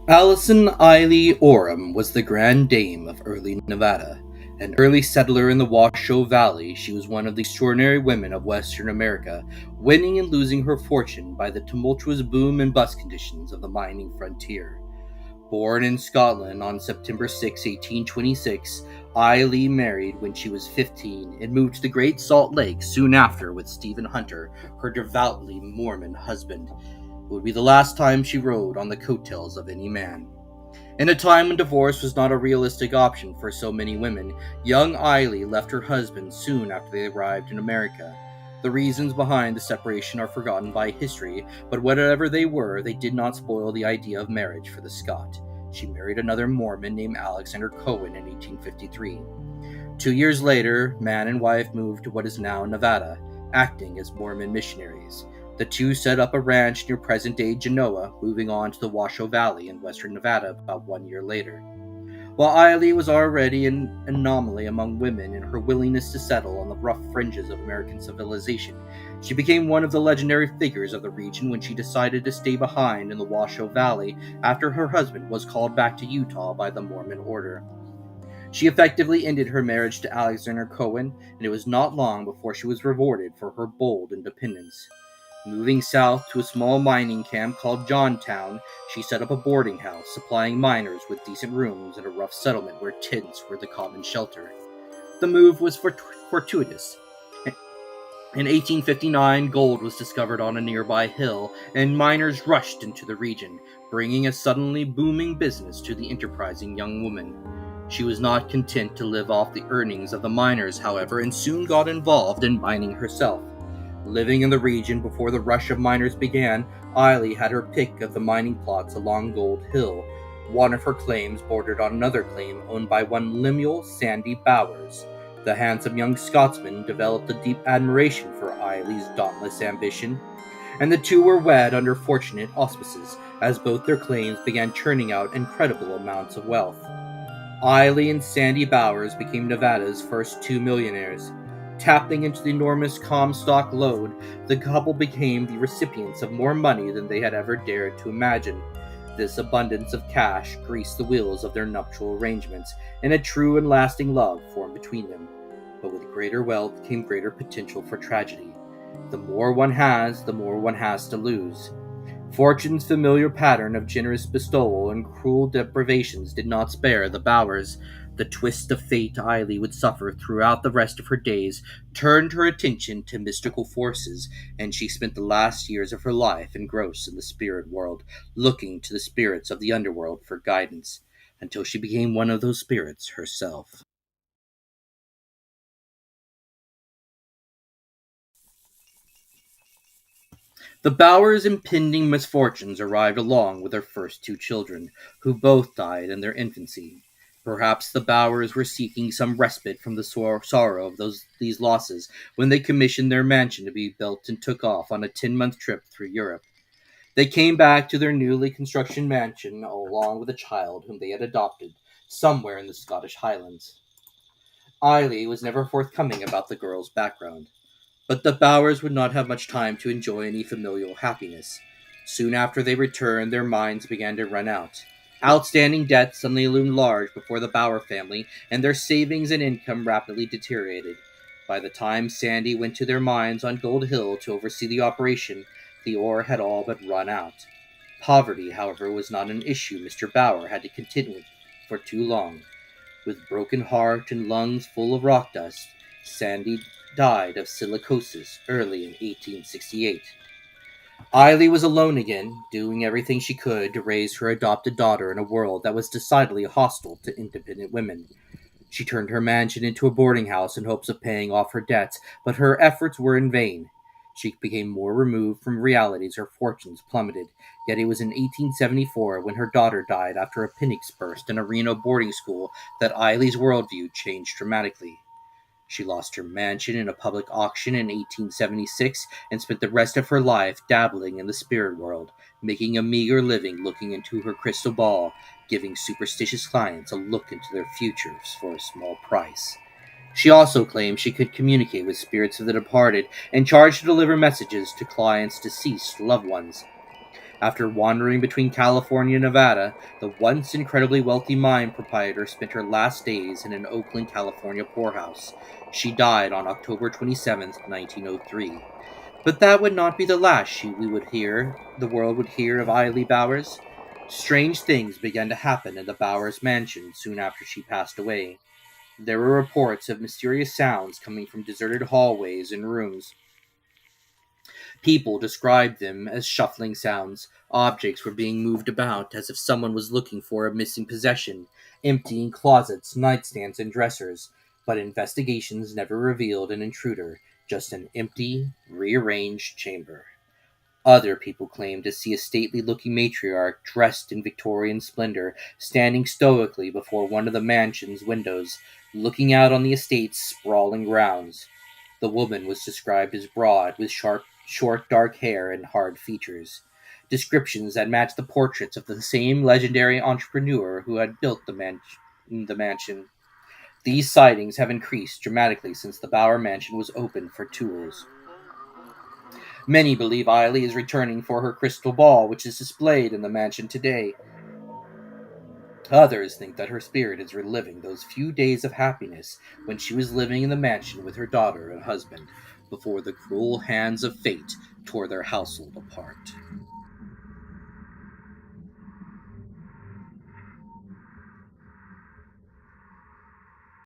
Allison Eilley Orem was the Grand Dame of early Nevada. An early settler in the Washoe Valley, she was one of the extraordinary women of Western America, winning and losing her fortune by the tumultuous boom and bust conditions of the mining frontier. Born in Scotland on September 6, 1826, Eilley married when she was 15 and moved to the Great Salt Lake soon after with Stephen Hunter, her devoutly Mormon husband. It would be the last time she rode on the coattails of any man. In a time when divorce was not a realistic option for so many women, young Eilley left her husband soon after they arrived in America. The reasons behind the separation are forgotten by history, but whatever they were, they did not spoil the idea of marriage for the Scot. She married another Mormon named Alexander Cohen in 1853. 2 years later, man and wife moved to what is now Nevada, acting as Mormon missionaries. The two set up a ranch near present-day Genoa, moving on to the Washoe Valley in western Nevada about 1 year later. While Eilley was already an anomaly among women in her willingness to settle on the rough fringes of American civilization, she became one of the legendary figures of the region when she decided to stay behind in the Washoe Valley after her husband was called back to Utah by the Mormon order. She effectively ended her marriage to Alexander Cohen, and it was not long before she was rewarded for her bold independence. Moving south to a small mining camp called Johntown, she set up a boarding house, supplying miners with decent rooms in a rough settlement where tents were the common shelter. The move was fortuitous. In 1859, gold was discovered on a nearby hill, and miners rushed into the region, bringing a suddenly booming business to the enterprising young woman. She was not content to live off the earnings of the miners, however, and soon got involved in mining herself. Living in the region before the rush of miners began, Eilley had her pick of the mining plots along Gold Hill. One of her claims bordered on another claim owned by one Lemuel Sandy Bowers. The handsome young Scotsman developed a deep admiration for Eilley's dauntless ambition, and the two were wed under fortunate auspices, as both their claims began churning out incredible amounts of wealth. Eilley and Sandy Bowers became Nevada's first two millionaires. Tapping into the enormous Comstock lode, the couple became the recipients of more money than they had ever dared to imagine. This abundance of cash greased the wheels of their nuptial arrangements, and a true and lasting love formed between them. But with greater wealth came greater potential for tragedy. The more one has, the more one has to lose. Fortune's familiar pattern of generous bestowal and cruel deprivations did not spare the Bowers. The twist of fate Eilley would suffer throughout the rest of her days turned her attention to mystical forces, and she spent the last years of her life engrossed in the spirit world, looking to the spirits of the underworld for guidance, until she became one of those spirits herself. The Bowers' impending misfortunes arrived along with their first two children, who both died in their infancy. Perhaps the Bowers were seeking some respite from the sorrow of these losses when they commissioned their mansion to be built and took off on a 10-month trip through Europe. They came back to their newly constructed mansion along with a child whom they had adopted somewhere in the Scottish Highlands. Eilley was never forthcoming about the girl's background. But the Bowers would not have much time to enjoy any familial happiness. Soon after they returned, their minds began to run out. Outstanding debts suddenly loomed large before the Bower family, and their savings and income rapidly deteriorated. By the time Sandy went to their mines on Gold Hill to oversee the operation, the ore had all but run out. Poverty, however, was not an issue Mr. Bower had to contend with for too long. With broken heart and lungs full of rock dust, Sandy died of silicosis early in 1868. Eilley was alone again, doing everything she could to raise her adopted daughter in a world that was decidedly hostile to independent women. She turned her mansion into a boarding house in hopes of paying off her debts, but her efforts were in vain. She became more removed from reality as her fortunes plummeted, yet it was in 1874 when her daughter died after a appendix burst in a Reno boarding school that Eilley's worldview changed dramatically. She lost her mansion in a public auction in 1876 and spent the rest of her life dabbling in the spirit world, making a meager living looking into her crystal ball, giving superstitious clients a look into their futures for a small price. She also claimed she could communicate with spirits of the departed and charged to deliver messages to clients' deceased loved ones. After wandering between California and Nevada, the once incredibly wealthy mine proprietor spent her last days in an Oakland, California poorhouse. She died on October 27th, 1903. But that would not be the last the world would hear of Eilley Bowers. Strange things began to happen in the Bowers mansion soon after she passed away. There were reports of mysterious sounds coming from deserted hallways and rooms. People described them as shuffling sounds. Objects were being moved about as if someone was looking for a missing possession, emptying closets, nightstands, and dressers. But investigations never revealed an intruder, just an empty, rearranged chamber. Other people claimed to see a stately looking matriarch dressed in Victorian splendor standing stoically before one of the mansion's windows, looking out on the estate's sprawling grounds. The woman was described as broad, with short dark hair and hard features. Descriptions that matched the portraits of the same legendary entrepreneur who had built the mansion. These sightings have increased dramatically since the Bower Mansion was opened for tours. Many believe Eilley is returning for her crystal ball, which is displayed in the mansion today. Others think that her spirit is reliving those few days of happiness when she was living in the mansion with her daughter and husband, before the cruel hands of fate tore their household apart.